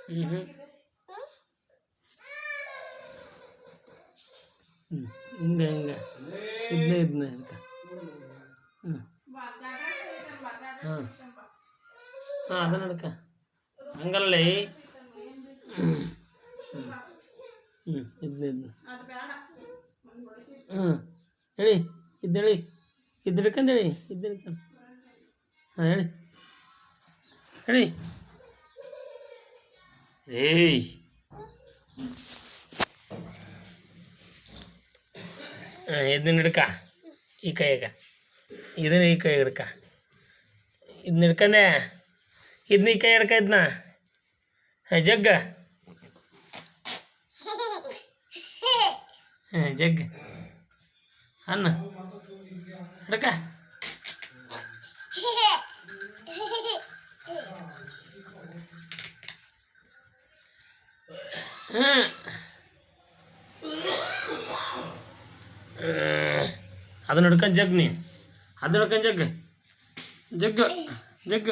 ಹ್ಞೂ ಹಿಂಗೆ ಹಿಂಗೆ ಇದನ್ನ ಇದಕ್ಕ ಹ್ಞೂ ಹಾಂ ಹಾಂ ಅದನ್ನ ನಡ್ಕ ಹಂಗಲ್ಲೇ ಇದನ್ನ ಹ್ಞೂ ಹೇಳಿ ಹೇಳಿ ಇದ್ದು ಹಿಡ್ಕಂಡು ಹೇಳಿ ಇದ್ದು ಹಿಡ್ಕೊಂಡು ಹಾಂ ಹೇಳಿ ಹೇಳಿ ಏಯ್ ಇದನ್ನ ಹಿಡ್ಕ ಈ ಕೈಯಾಗ ಇದನ್ನ ಈ ಕೈ ಹಿಡ್ಕ ಇದನ್ನ ಹಿಡ್ಕಂಡೆ ಇದನ್ನ ಈ ಕೈ ಹಿಡ್ಕ ಇದನ್ನ ಜಗ್ಗ ಜಗ್ಗ ಅನ್ನ ಹಿಡ್ಕ ಅದನ್ನ ಹಿಡ್ಕೊಂಡು ಜಗ್ ನೀ ಅದನ್ನ ಹಿಡ್ಕೊಂಡು ಜಗ್ಗ ಜಗ್ಗ ಜಗ್ಗ